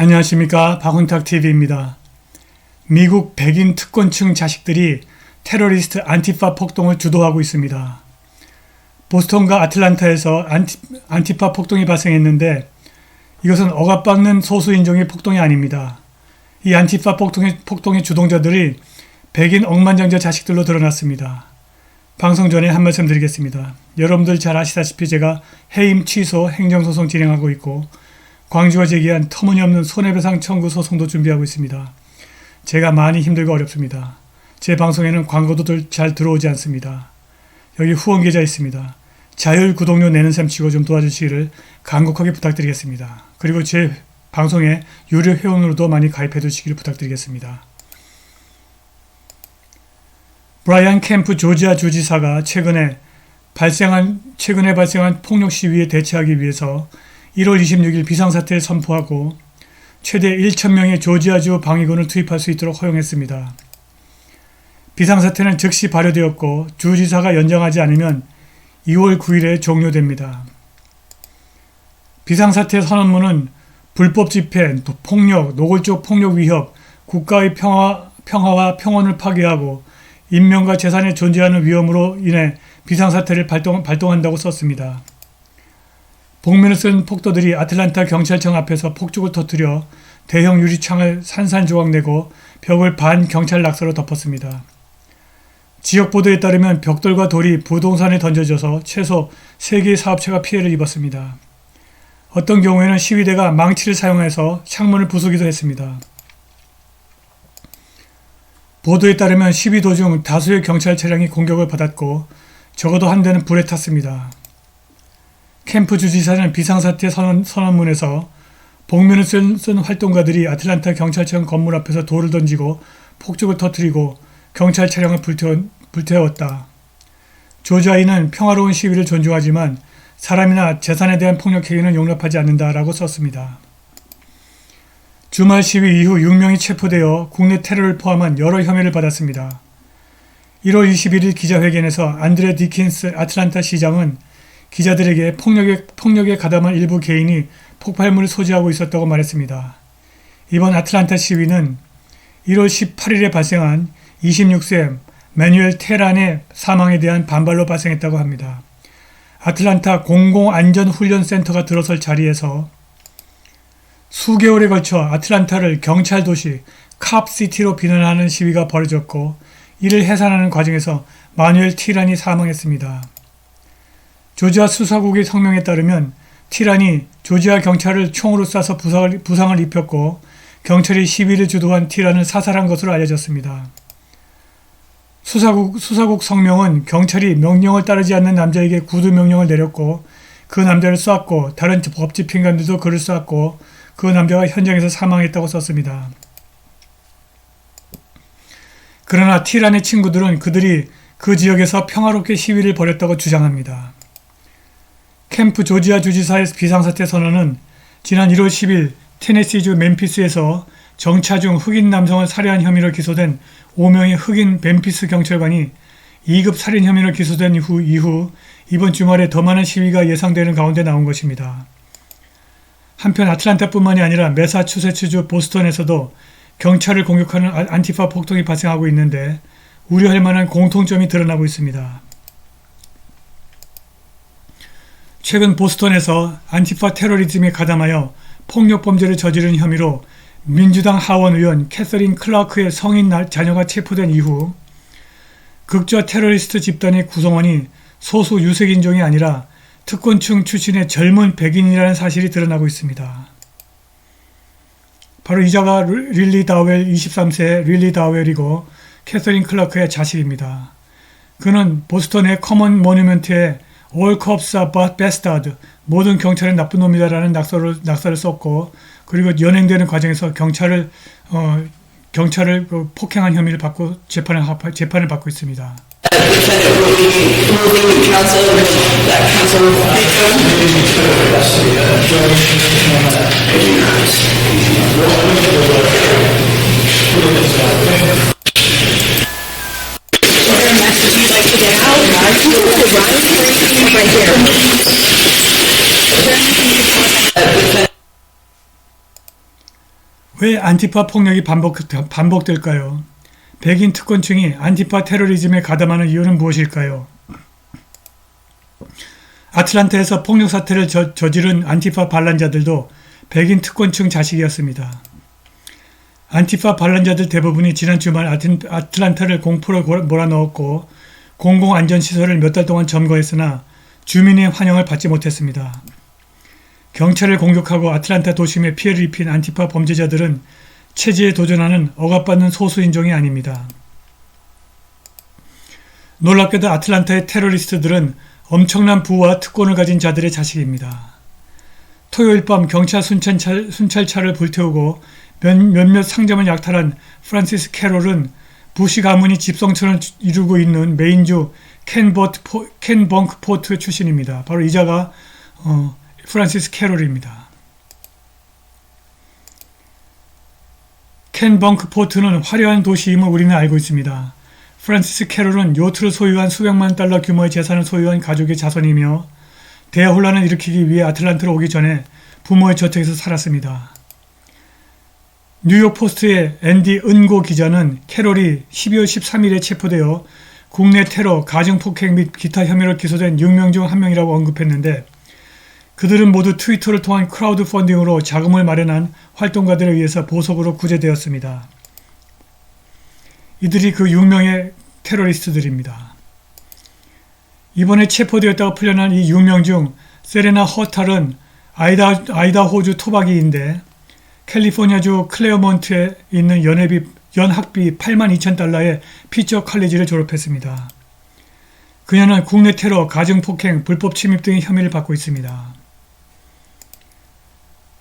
안녕하십니까, 박훈탁TV입니다. 미국 백인 특권층 자식들이 테러리스트 안티파 폭동을 주도하고 있습니다. 보스턴과 아틀란타에서 안티파 폭동이 발생했는데 이것은 억압받는 소수인종의 폭동이 아닙니다. 이 안티파 폭동의 주동자들이 백인 억만장자 자식들로 드러났습니다. 방송 전에 한 말씀 드리겠습니다. 여러분들 잘 아시다시피 제가 해임 취소 행정소송 진행하고 있고 광주가 제기한 터무니없는 손해배상 청구 소송도 준비하고 있습니다. 제가 많이 힘들고 어렵습니다. 제 방송에는 광고도 잘 들어오지 않습니다. 여기 후원 계좌 있습니다. 자율 구독료 내는 셈 치고 좀 도와주시기를 간곡하게 부탁드리겠습니다. 그리고 제 방송에 유료 회원으로도 많이 가입해 주시기를 부탁드리겠습니다. 브라이언 캠프 조지아 주지사가 최근에 발생한 폭력 시위에 대처하기 위해서 1월 26일 비상사태를 선포하고 최대 1,000명의 조지아주 방위군을 투입할 수 있도록 허용했습니다. 비상사태는 즉시 발효되었고 주지사가 연장하지 않으면 2월 9일에 종료됩니다. 비상사태 선언문은 불법 집회, 폭력, 노골적 폭력 위협, 국가의 평화와 평온을 파괴하고 인명과 재산에 존재하는 위험으로 인해 비상사태를 발동한다고 썼습니다. 복면을 쓴 폭도들이 아틀란타 경찰청 앞에서 폭죽을 터뜨려 대형 유리창을 산산조각내고 벽을 반경찰 낙서로 덮었습니다. 지역 보도에 따르면 벽돌과 돌이 부동산에 던져져서 최소 3개의 사업체가 피해를 입었습니다. 어떤 경우에는 시위대가 망치를 사용해서 창문을 부수기도 했습니다. 보도에 따르면 시위 도중 다수의 경찰 차량이 공격을 받았고 적어도 한 대는 불에 탔습니다. 캠프 주지사는 비상사태 선언문에서 복면을 쓴 활동가들이 아틀란타 경찰청 건물 앞에서 돌을 던지고 폭죽을 터뜨리고 경찰 차량을 불태웠다. 조지아인은 평화로운 시위를 존중하지만 사람이나 재산에 대한 폭력 행위는 용납하지 않는다라고 썼습니다. 주말 시위 이후 6명이 체포되어 국내 테러를 포함한 여러 혐의를 받았습니다. 1월 21일 기자회견에서 안드레 디킨스 아틀란타 시장은 기자들에게 폭력에 가담한 일부 개인이 폭발물을 소지하고 있었다고 말했습니다. 이번 아틀란타 시위는 1월 18일에 발생한 26세 매뉴엘 테란의 사망에 대한 반발로 발생했다고 합니다. 아틀란타 공공안전훈련센터가 들어설 자리에서 수개월에 걸쳐 아틀란타를 경찰 도시 캅시티로 비난하는 시위가 벌어졌고 이를 해산하는 과정에서 마뉴엘 티란이 사망했습니다. 조지아 수사국의 성명에 따르면 티란이 조지아 경찰을 총으로 쏴서 부상을 입혔고 경찰이 시위를 주도한 티란을 사살한 것으로 알려졌습니다. 수사국 성명은 경찰이 명령을 따르지 않는 남자에게 구두 명령을 내렸고 그 남자를 쐈고 다른 법집행관들도 그를 쐈고 그 남자가 현장에서 사망했다고 썼습니다. 그러나 티란의 친구들은 그들이 그 지역에서 평화롭게 시위를 벌였다고 주장합니다. 캠프 조지아 주지사의 비상사태 선언은 지난 1월 10일 테네시주 멤피스에서 정차 중 흑인 남성을 살해한 혐의로 기소된 5명의 흑인 멤피스 경찰관이 2급 살인 혐의로 기소된 이후 이번 주말에 더 많은 시위가 예상되는 가운데 나온 것입니다. 한편 아틀란타뿐만이 아니라 매사추세츠주 보스턴에서도 경찰을 공격하는 안티파 폭동이 발생하고 있는데 우려할 만한 공통점이 드러나고 있습니다. 최근 보스턴에서 안티파 테러리즘에 가담하여 폭력범죄를 저지른 혐의로 민주당 하원 의원 캐서린 클라크의 성인 자녀가 체포된 이후 극좌 테러리스트 집단의 구성원이 소수 유색인종이 아니라 특권층 출신의 젊은 백인이라는 사실이 드러나고 있습니다. 바로 이자가 릴리 다웰 23세 릴리 다웰이고 캐서린 클라크의 자식입니다. 그는 보스턴의 커먼 모뉴먼트에 All cops are but bastard. 모든 경찰은 나쁜 놈이다라는 낙서를 썼고 그리고 연행되는 과정에서 경찰을 폭행한 혐의를 받고 재판을 받고 있습니다. 왜 안티파 폭력이 반복될까요? 백인 특권층이 안티파 테러리즘에 가담하는 이유는 무엇일까요? 아틀란타에서 폭력 사태를 저지른 안티파 반란자들도 백인 특권층 자식이었습니다. 안티파 반란자들 대부분이 지난 주말 아틀란타를 공포로 몰아넣었고 공공안전시설을 몇 달 동안 점거했으나 주민의 환영을 받지 못했습니다. 경찰을 공격하고 아틀란타 도심에 피해를 입힌 안티파 범죄자들은 체제에 도전하는 억압받는 소수인종이 아닙니다. 놀랍게도 아틀란타의 테러리스트들은 엄청난 부와 특권을 가진 자들의 자식입니다. 토요일 밤 경찰 순찰차를 불태우고 몇몇 상점을 약탈한 프란시스 캐롤은 부시 가문이 집성촌을 이루고 있는 메인주 켄벙크포트 출신입니다. 바로 이자가 프란시스 캐롤입니다. 켄벙크포트는 화려한 도시임을 우리는 알고 있습니다. 프란시스 캐롤은 요트를 소유한 수백만 달러 규모의 재산을 소유한 가족의 자손이며 대혼란을 일으키기 위해 아틀란타로 오기 전에 부모의 저택에서 살았습니다. 뉴욕포스트의 앤디 은고 기자는 캐롤이 12월 13일에 체포되어 국내 테러, 가정폭행 및 기타 혐의로 기소된 6명 중 1명이라고 언급했는데 그들은 모두 트위터를 통한 크라우드 펀딩으로 자금을 마련한 활동가들에 의해서 보석으로 구제되었습니다. 이들이 그 6명의 테러리스트들입니다. 이번에 체포되었다고 풀려난 이 6명 중 세레나 허탈은 아이다호주 토박이인데 캘리포니아주 클레어몬트에 있는 연학비 82,000달러의 피처 칼리지를 졸업했습니다. 그녀는 국내 테러, 가정폭행, 불법 침입 등의 혐의를 받고 있습니다.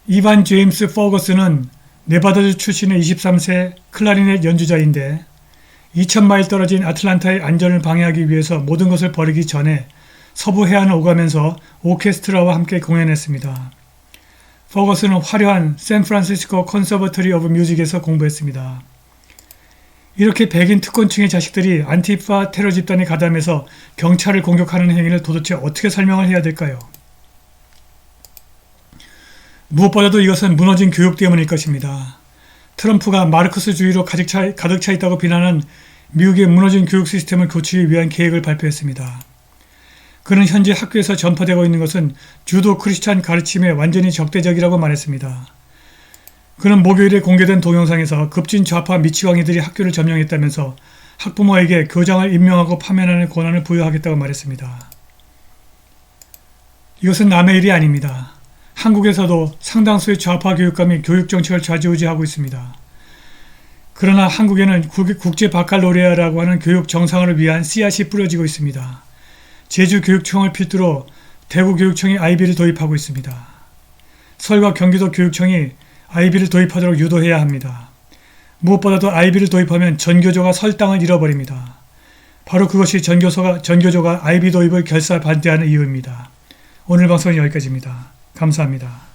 이반 제임스 퍼거슨은 네바다주 출신의 23세 클라리넷 연주자인데 2,000마일 떨어진 아틀란타의 안전을 방해하기 위해서 모든 것을 버리기 전에 서부 해안을 오가면서 오케스트라와 함께 공연했습니다. 퍼거슨은 화려한 샌프란시스코 컨서버터리 오브 뮤직에서 공부했습니다. 이렇게 백인 특권층의 자식들이 안티파 테러 집단에 가담해서 경찰을 공격하는 행위를 도대체 어떻게 설명을 해야 될까요? 무엇보다도 이것은 무너진 교육 때문일 것입니다. 트럼프가 마르크스주의로 가득 차 있다고 비난한 미국의 무너진 교육 시스템을 고치기 위한 계획을 발표했습니다. 그는 현재 학교에서 전파되고 있는 것은 주도 크리스찬 가르침에 완전히 적대적이라고 말했습니다. 그는 목요일에 공개된 동영상에서 급진 좌파 미치광이들이 학교를 점령했다면서 학부모에게 교장을 임명하고 파면하는 권한을 부여하겠다고 말했습니다. 이것은 남의 일이 아닙니다. 한국에서도 상당수의 좌파 교육감이 교육정책을 좌지우지하고 있습니다. 그러나 한국에는 국제 바칼로레아라고 하는 교육 정상화를 위한 씨앗이 뿌려지고 있습니다. 제주교육청을 필두로 대구교육청이 아이비를 도입하고 있습니다. 서울과 경기도 교육청이 아이비를 도입하도록 유도해야 합니다. 무엇보다도 아이비를 도입하면 전교조가 설 땅을 잃어버립니다. 바로 그것이 전교조가 아이비 도입을 결사 반대하는 이유입니다. 오늘 방송은 여기까지입니다. 감사합니다.